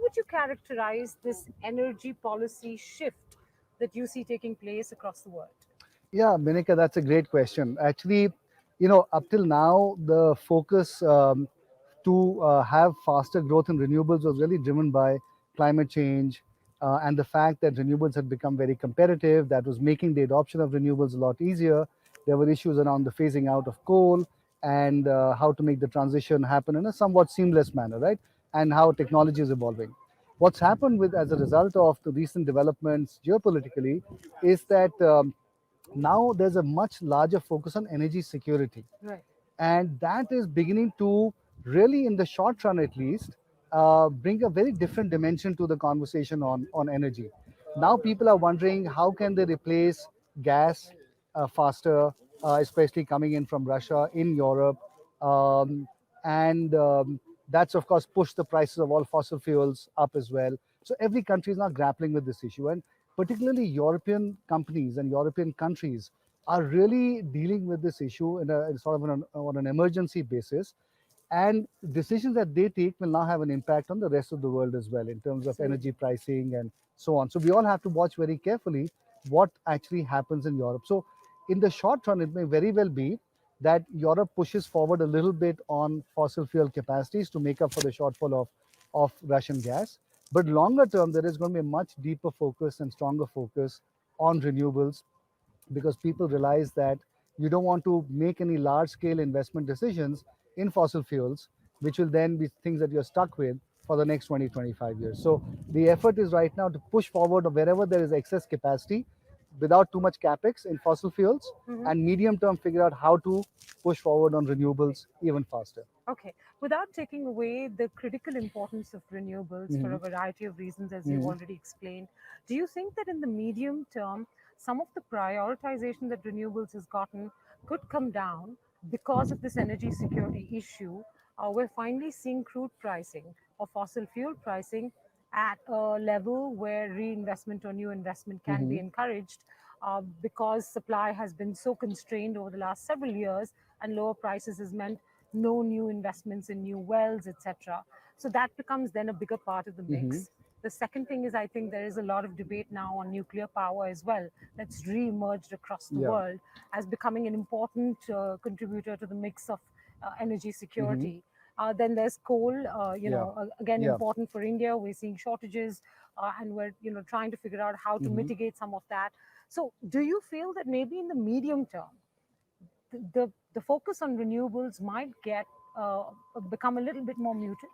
would you characterize this energy policy shift that you see taking place across the world? Yeah, Minika, that's a great question. Actually, up till now, the focus to have faster growth in renewables was really driven by climate change and the fact that renewables had become very competitive. That was making the adoption of renewables a lot easier. There were issues around the phasing out of coal and how to make the transition happen in a somewhat seamless manner, right? And how technology is evolving. What's happened with as a result of the recent developments geopolitically is that now there's a much larger focus on energy security, Right. and that is beginning to really, in the short run at least, bring a very different dimension to the conversation on energy. Now people are wondering how can they replace gas faster, especially coming in from Russia in Europe, um, and that's of course pushed the prices of all fossil fuels up as well. So every country is now grappling with this issue, and particularly European companies and European countries are really dealing with this issue in sort of on an emergency basis. And decisions that they take will now have an impact on the rest of the world as well in terms of energy Absolutely. pricing and so on. So we all have to watch very carefully what actually happens in Europe. So in the short run, it may very well be that Europe pushes forward a little bit on fossil fuel capacities to make up for the shortfall of Russian gas. But longer term, there is going to be a much deeper focus and stronger focus on renewables, because people realize that you don't want to make any large scale investment decisions in fossil fuels, which will then be things that you're stuck with for the next 20, 25 years. So the effort is right now to push forward wherever there is excess capacity without too much capex in fossil fuels, Mhm. and medium term figure out how to push forward on renewables even faster. Okay. Without taking away the critical importance of renewables for Mm-hmm. a variety of reasons, as you've Mm-hmm. already explained, do you think that in the medium term, some of the prioritization that renewables has gotten could come down because of this energy security issue? We're finally seeing crude pricing or fossil fuel pricing at a level where reinvestment or new investment can be Mm-hmm. encouraged because supply has been so constrained over the last several years, and lower prices has meant no new investments in new wells, etc. So that becomes then a bigger part of the Mm-hmm. mix. The second thing is, I think there is a lot of debate now on nuclear power as well. That's re-emerged across the Yeah. world as becoming an important contributor to the mix of energy Mm-hmm. security. Then there's coal, Yeah. again Yeah. important for India. We're seeing shortages, and we're trying to figure out how to Mm-hmm. mitigate some of that. So, do you feel that maybe in the medium term, the focus on renewables might get become a little bit more muted?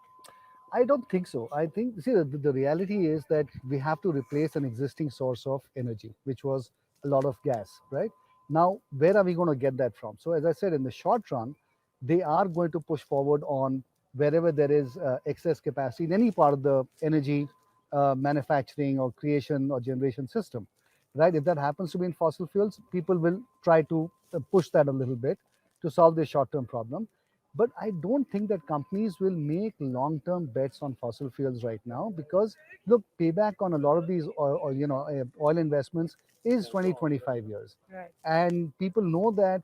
I don't think so. I think, see, the reality is that we have to replace an existing source of energy, which was a lot of gas, right? Now, where are we going to get that from? So, as I said, in the short run, they are going to push forward on wherever there is excess capacity in any part of the energy manufacturing or creation or generation system, right? If that happens to be in fossil fuels, people will try to push that a little bit to solve the short term problem. But I don't think that companies will make long-term bets on fossil fuels right now, because look, payback on a lot of these oil investments is 20, 25 years, Right. and people know that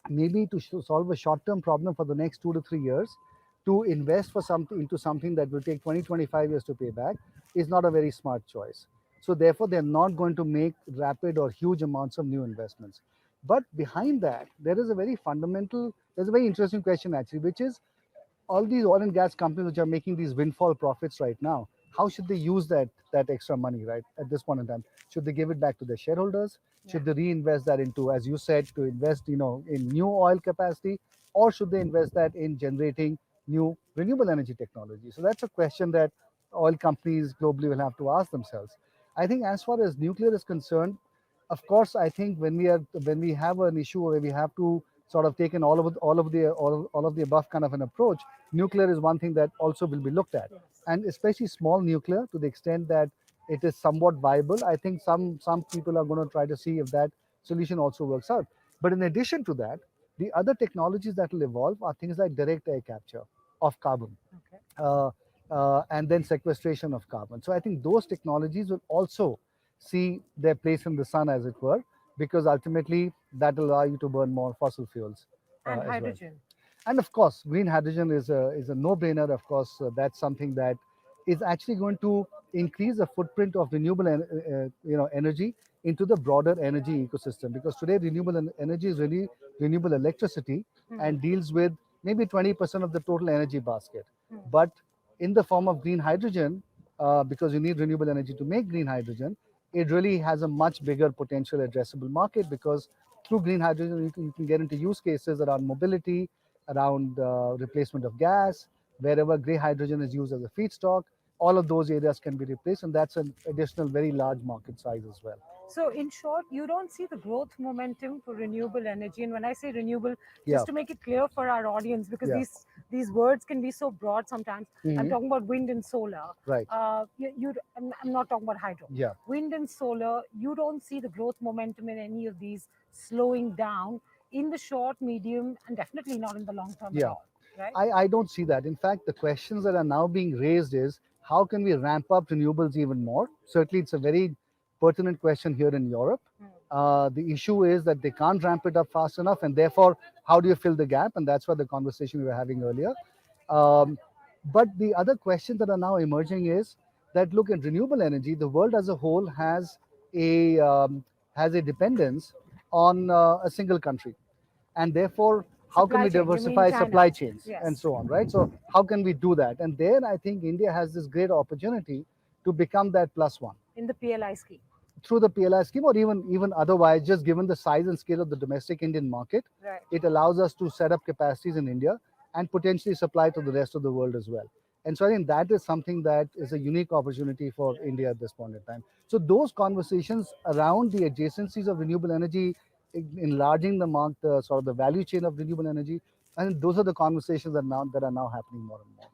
maybe to solve a short-term problem for the next 2 to 3 years, to invest for something into something that will take 20, 25 years to pay back is not a very smart choice. So therefore, they're not going to make rapid or huge amounts of new investments. But behind that, there's a very interesting question actually, which is all these oil and gas companies which are making these windfall profits right now, how should they use that extra money right at this point in time? Should they give it back to their shareholders? Yeah. Should they reinvest that into, as you said, to invest in new oil capacity, or should they invest that in generating new renewable energy technology? So that's a question that oil companies globally will have to ask themselves. I think as far as nuclear is concerned, of course, I think when we have an issue where we have to sort of take in all of the above kind of an approach, nuclear is one thing that also will be looked at, Yes. and especially small nuclear to the extent that it is somewhat viable. I think some people are going to try to see if that solution also works out. But in addition to that, the other technologies that will evolve are things like direct air capture of carbon, Okay. uh, and then sequestration of carbon. So I think those technologies will also see their place in the sun, as it were, because ultimately that will allow you to burn more fossil fuels And as well. hydrogen. And of course, green hydrogen is a no-brainer. Of course, that's something that is actually going to increase the footprint of renewable energy into the broader energy ecosystem, because today energy is really renewable electricity and deals with maybe 20% of the total energy basket. But in the form of green hydrogen, because you need renewable energy to make green hydrogen, it really has a much bigger potential addressable market, because through green hydrogen you can get into use cases around mobility, around replacement of gas, wherever gray hydrogen is used as a feedstock. All of those areas can be replaced, and that's an additional very large market size as well. So, in short, you don't see the growth momentum for renewable energy. And when I say renewable, Yeah, just to make it clear for our audience, because yeah. these words can be so broad sometimes. I'm Hmm. talking about wind and solar. Right. I'm not talking about hydro. Yeah, Wind and solar, you don't see the growth momentum in any of these slowing down in the short, medium, and definitely not in the long term at yeah. all, right? I don't see that. In fact, the questions that are now being raised is how can we ramp up renewables even more? Certainly, it's a very pertinent question here in Europe. The issue is that they can't ramp it up fast enough, and therefore, how do you fill the gap? And that's what the conversation we were having earlier. Um, but the other questions that are now emerging is that look, in renewable energy, the world as a whole a has a dependence on a single country, and therefore how can Supply we chain, you mean diversify China? supply chains and Yes, so on, right? So how can we do that? And there I think India has this great opportunity to become that plus one in the PLI scheme, through the PLI scheme, or even otherwise, just given the size and scale of the domestic Indian market. right? It allows us to set up capacities in India and potentially supply to the rest of the world as well. And so I think that is something that is a unique opportunity for India at this point in time. So those conversations around the adjacencies of renewable energy, enlarging the sort of the value chain of renewable energy, and those are the conversations that are now happening more and more.